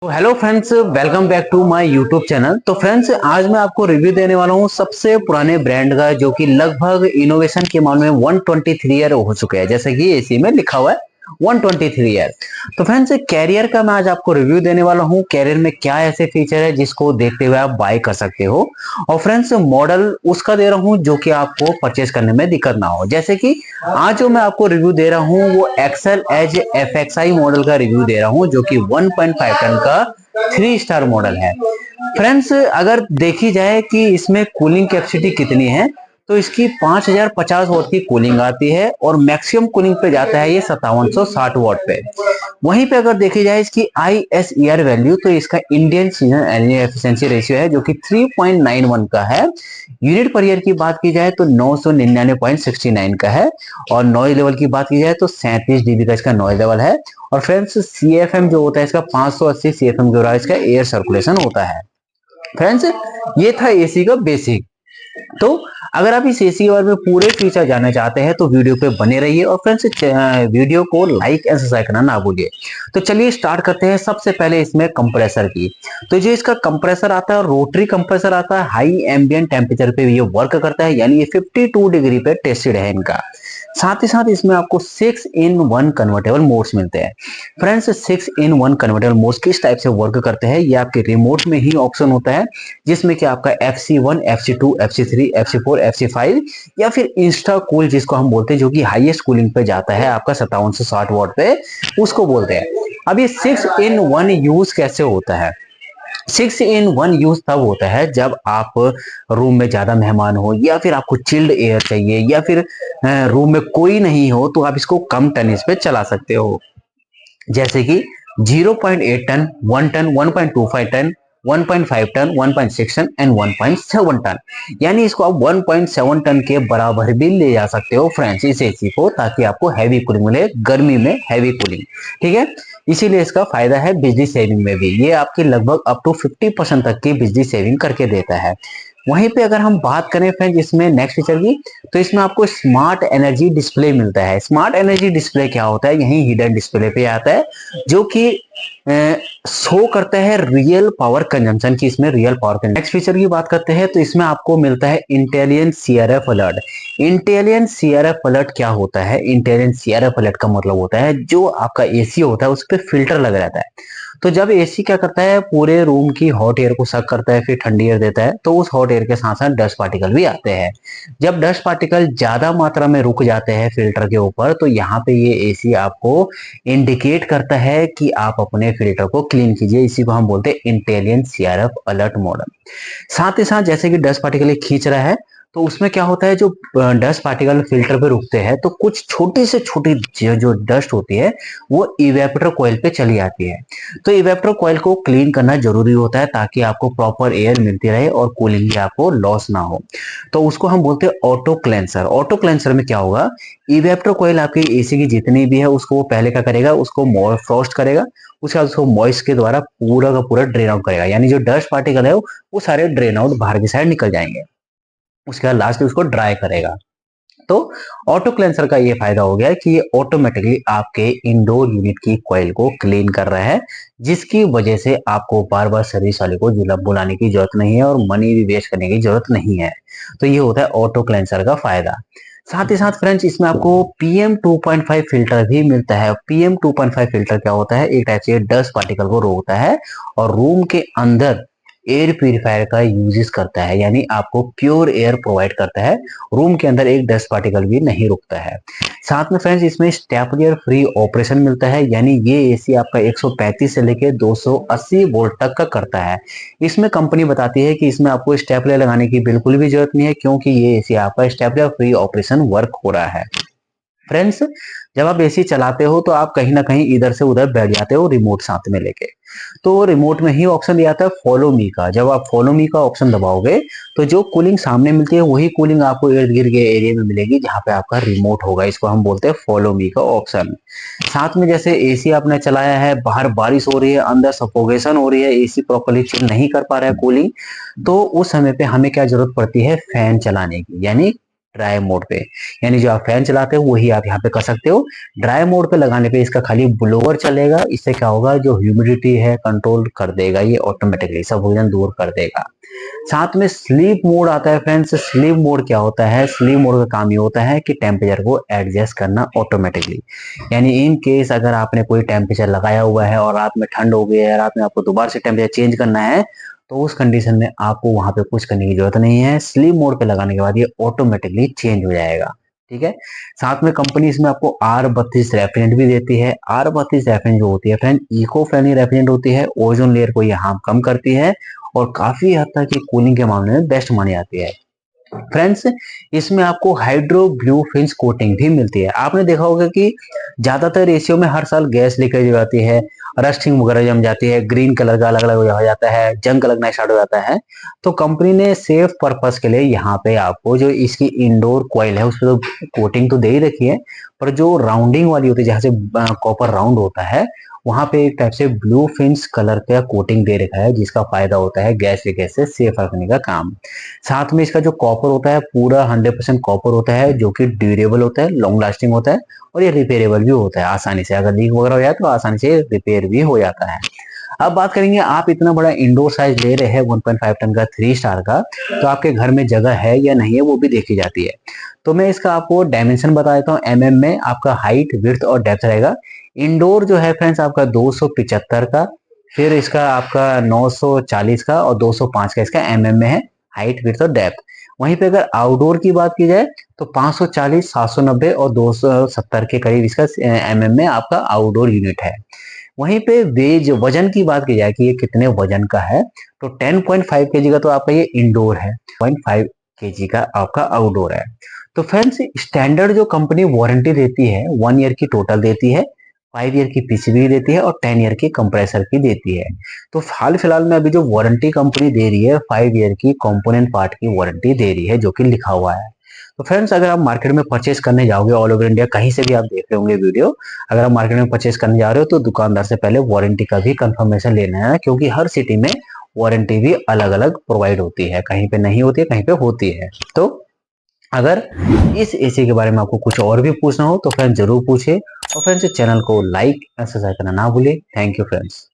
तो hello friends, welcome back to my YouTube channel. तो friends, आज मैं आपको रिव्यू देने वाला हूँ सबसे पुराने ब्रांड का, जो कि लगभग इनोवेशन के मामले में 123 ईयर हो चुके हैं, जैसे कि एसी में लिखा हुआ है 123 ईयर। तो फ्रेंड्स, कैरियर का मैं आज आपको रिव्यू देने वाला हूँ। कैरियर में क्या ऐसे फीचर है जिसको देखते हुए आप बाय कर सकते हो, और फ्रेंड्स मॉडल उसका दे रहा हूँ जो कि आपको परचेज करने में दिक्कत ना हो। जैसे कि आज जो मैं आपको रिव्यू दे रहा हूँ वो एक्सेल एज एफएक्सआई मॉडल का रिव्यू दे रहा हूँ, जो कि 1.5 टन का 3 स्टार मॉडल है। फ्रेंड्स, अगर देखी जाए कि इसमें कूलिंग कैपेसिटी कितनी है, तो इसकी 5050 वॉट की कूलिंग आती है, और मैक्सिमम कूलिंग पे जाता है ये 5760 वॉट पे। वहीं पे अगर देखी जाए इसकी ISER वैल्यू, तो इसका Indian season energy efficiency ratio है, जो कि 3.91 का है। यूनिट पर ईयर की बात की जाए तो 999.69 का है, और नॉइज लेवल की बात की जाए तो 37 dB का इसका नॉइज लेवल है। और फ्रेंड्स, CFM जो होता है इसका 580 CFM के इसका एयर सर्कुलेशन होता है। फ्रेंड्स, ये था एसी का बेसिक। तो अगर आप इस एसी के बारे में पूरे फीचर जानना चाहते हैं तो वीडियो पे बने रहिए, और फ्रेंड्स वीडियो को लाइक एंड सब्सक्राइब करना ना भूलिए। तो चलिए स्टार्ट करते हैं। सबसे पहले इसमें कंप्रेसर की, तो जो इसका कंप्रेसर आता है, रोटरी कंप्रेसर आता है, हाई एम्बिएंट टेम्परेचर पे ये वर्क करता है, यानी ये 52 डिग्री पे टेस्टेड है इनका। साथ ही साथ इसमें आपको 6-in-1 कन्वर्टेबल मोड्स मिलते हैं। फ्रेंड्स, 6-in-1 कन्वर्टेबल मोड्स किस टाइप से वर्क करते हैं, ये आपके रिमोट में ही ऑप्शन होता है, जिसमें कि आपका FC1, FC2, FC3, FC4, FC5 या फिर इंस्टा कूल जिसको हम बोलते हैं, जो कि हाईएस्ट कूलिंग पे जाता है आपका 5760 वॉट पे, उसको बोलते हैं। अब ये 6-in-1 यूज कैसे होता है? 6-in-1 यूज तब होता है जब आप रूम में ज्यादा मेहमान हो, या फिर आपको चिल्ड एयर चाहिए, या फिर रूम में कोई नहीं हो, तो आप इसको कम टनेज पे चला सकते हो। जैसे कि 0.8 ton, 1 ton, 1.25 ton, 1.5 ton, 1.6 ton and 1.7 ton, यानी इसको आप 1.7 टन के बराबर भी ले जा सकते हो फ्रेंड्स इस एसी को, ताकि आपको हैवी कूलिंग मिले, गर्मी में हैवी कूलिंग। ठीक है, इसीलिए इसका फायदा है बिजली सेविंग में भी। ये आपकी लगभग अप टू 50% तक की बिजली सेविंग करके देता है। वहीं पे अगर हम बात करें फ्रेंड्स इसमें नेक्स्ट फीचर की, तो इसमें आपको स्मार्ट एनर्जी डिस्प्ले मिलता है। स्मार्ट एनर्जी डिस्प्ले क्या होता है? यही हिडन डिस्प्ले पे आता है, जो कि शो करता है रियल पावर कंजम्पशन की, इसमें real power consumption. Next feature की बात करते हैं तो इसमें आपको मिलता है intelligent CRF alert. Intelligent CRF alert क्या होता है? इंटेलिजेंट CRF अलर्ट का मतलब होता है जो आपका एसी होता है उस पर फिल्टर लगा रहता है। तो जब एसी क्या करता है, पूरे रूम की हॉट एयर को सक करता है, फिर ठंडी एयर देता है, तो उस हॉट एयर के साथ साथ डस्ट पार्टिकल भी आते हैं। जब डस्ट पार्टिकल ज्यादा मात्रा में रुक जाते हैं फिल्टर के ऊपर, तो यहाँ पे ये एसी आपको इंडिकेट करता है कि आप अपने फिल्टर को क्लीन कीजिए। इसी को हम बोलते हैं इंटेलिजेंट CRF अलर्ट मॉडल। साथ ही साथ जैसे कि डस्ट पार्टिकल खींच रहा है, तो उसमें क्या होता है, जो डस्ट पार्टिकल फिल्टर पे रुकते हैं, तो कुछ छोटी से छोटी जो डस्ट होती है वो इवेपोरेटर कॉइल पे चली आती है। तो इवेपोरेटर कॉइल को क्लीन करना जरूरी होता है, ताकि आपको प्रॉपर एयर मिलती रहे और कूलिंग भी आपको लॉस ना हो। तो उसको हम बोलते हैं ऑटो क्लेंसर। ऑटो क्लेंसर में क्या होगा, इवेपोरेटर कॉइल आपकी एसी की जितनी भी है उसको वो पहले क्या करेगा, उसको फ्रॉस्ट करेगा, उसके बाद उसको मॉइस्ट के द्वारा पूरा का पूरा ड्रेन आउट करेगा, यानी जो डस्ट पार्टिकल है वो सारे ड्रेन आउट बाहर की साइड निकल जाएंगे। उसके बाद लास्ट में उसको ड्राई करेगा। तो ऑटो क्लेंसर का ये फायदा हो गया कि ये ऑटोमेटिकली आपके इंडोर यूनिट की कॉइल को क्लीन कर रहा है, जिसकी वजह से आपको बार बार सर्विस वाले को बुलाने की जरूरत नहीं है, और मनी भी वेस्ट करने की जरूरत नहीं है। तो ये होता है ऑटो क्लेंसर का फायदा। साथ ही साथ फ्रेंड्स इसमें आपको PM2.5 फिल्टर भी मिलता है। PM2.5 फिल्टर क्या होता है? एक टाइप से डस्ट पार्टिकल को रोकता है, और रूम के अंदर एयर प्यूरिफायर का यूजेस करता है, यानी आपको प्योर एयर प्रोवाइड करता है। रूम के अंदर एक डस्ट पार्टिकल भी नहीं रुकता है। साथ में फ्रेंड्स इसमें स्टेपलर फ्री ऑपरेशन मिलता है, यानी ये एसी आपका 135 से लेके 280 वोल्ट तक का करता है। इसमें कंपनी बताती है कि इसमें आपको स्टेपलर लगाने की बिल्कुल भी जरूरत नहीं है, क्योंकि ये एसी आपका स्टेपलर फ्री ऑपरेशन वर्क हो रहा है। फ्रेंड्स, जब आप एसी चलाते हो तो आप कहीं ना कहीं इधर से उधर बैठ जाते हो रिमोट साथ में लेके, तो रिमोट में ही ऑप्शन दिया था फॉलो मी का। जब आप फॉलो मी का ऑप्शन दबाओगे तो जो कूलिंग सामने मिलती है वही कूलिंग आपको इर्द गिर्द के एरिया में मिलेगी जहां पे आपका रिमोट होगा। इसको हम बोलते हैं फॉलो मी का ऑप्शन। साथ में जैसे एसी आपने चलाया है, बाहर बारिश हो रही है, अंदर सफोकेशन हो रही है, एसी प्रॉपर्ली चिल नहीं कर पा रहा है कूलिंग, तो उस समय पे हमें क्या जरूरत पड़ती है? फैन चलाने की, यानी ड्राई मोड पे, यानी जो आप फैन चलाते हो वही आप यहाँ पे कर सकते हो। ड्राई मोड पे लगाने पे इसका खाली ब्लोअर चलेगा, इससे क्या होगा जो ह्यूमिडिटी है कंट्रोल कर देगा, ये ऑटोमेटिकली सब वजन दूर कर देगा। साथ में स्लीप मोड आता है फ्रेंड्स। स्लीप मोड क्या होता है? स्लीप मोड का काम ये होता है कि टेम्परेचर को एडजस्ट करना ऑटोमेटिकली, यानी इन केस अगर आपने कोई टेम्परेचर लगाया हुआ है और रात में ठंड हो गई है, रात में आपको दोबारा से टेम्परेचर चेंज करना है, तो उस कंडीशन में आपको वहां पे कुछ करने की जरूरत नहीं है। स्लीप मोड पे लगाने के बाद ये ऑटोमेटिकली चेंज हो जाएगा। ठीक है। साथ में कंपनी इसमें आपको R32 रेफ्रिजरेंट भी देती है। R32 रेफ्रिजरेंट जो होती है फ्रेंड, इको फ्रेंडली रेफ्रिजरेंट होती है, ओजोन लेयर को ये हार्म कम करती है और काफी हद तक ये कूलिंग के मामले में बेस्ट मानी जाती है। फ्रेंड्स, इसमें आपको हाइड्रो ब्लू फिंस कोटिंग भी मिलती है। आपने देखा होगा कि ज्यादातर एसीओ में हर साल गैस लीकेज हो जाती है, रस्टिंग वगैरह जम जाती है, ग्रीन कलर का अलग अलग हो जाता है, जंग लगना स्टार्ट हो जाता है। तो कंपनी ने सेफ पर्पस के लिए यहाँ पे आपको जो इसकी इंडोर कॉइल है उस पर तो कोटिंग तो दे ही रखी है, पर जो राउंडिंग वाली होती है जहाँ से कॉपर राउंड होता है, वहां पे एक टाइप से ब्लू फिंस कलर का कोटिंग दे रखा है, जिसका फायदा होता है गैस लीकेज से सेफ रखने का काम। साथ में इसका जो कॉपर होता है पूरा 100% कॉपर होता है, जो कि ड्यूरेबल होता है, लॉन्ग लास्टिंग होता है और ये रिपेयरेबल भी होता है आसानी से। अगर लीक वगैरह हो जाए तो आसानी से रिपेयर भी हो जाता है। अब बात करेंगे, आप इतना बड़ा इंडोर साइज ले रहे हैं 1.5 टन का 3 स्टार का, तो आपके घर में जगह है या नहीं है वो भी देखी जाती है। तो मैं इसका आपको डायमेंशन बता देता हूँ। एमएम में आपका हाइट, विड्थ और डेप्थ रहेगा। इंडोर जो है फ्रेंड्स आपका 275 का, फिर इसका आपका 940 का और 205 का इसका एमएम में है हाइट, विड्थ और डेप्थ। वहीं पे अगर आउटडोर की बात की जाए तो 540, 790 और 270 के करीब इसका एमएम में आपका आउटडोर यूनिट है। वहीं पे वेज वजन की बात की जाए कि ये कितने वजन का है, तो 10.5 केजी का तो आपका ये इंडोर है, 0.5 केजी का आपका आउटडोर है। तो फ्रेंड्स, स्टैंडर्ड जो कंपनी वारंटी देती है 1 ईयर की टोटल देती है, 5 ईयर की पीसीबी देती है और 10 ईयर की कंप्रेसर की देती है। तो हाल फिलहाल में अभी जो वारंटी कंपनी दे रही है 5 ईयर की कंपोनेंट पार्ट की वारंटी दे रही है, जो कि लिखा हुआ है। तो फ्रेंड्स, अगर आप मार्केट में परचेस करने जाओगे ऑल ओवर इंडिया कहीं से भी आप देख रहे होंगे वीडियो, अगर आप मार्केट में परचेस करने जा रहे हो तो दुकानदार से पहले वारंटी का भी कंफर्मेशन लेना है, क्योंकि हर सिटी में वारंटी भी अलग अलग प्रोवाइड होती है, कहीं पे नहीं होती है, कहीं पे होती है। तो अगर इस एसी के बारे में आपको कुछ और भी पूछना हो तो फ्रेंड्स जरूर पूछे, और फ्रेंड्स चैनल को लाइक और सब्सक्राइब करना ना भूले। Thank you friends.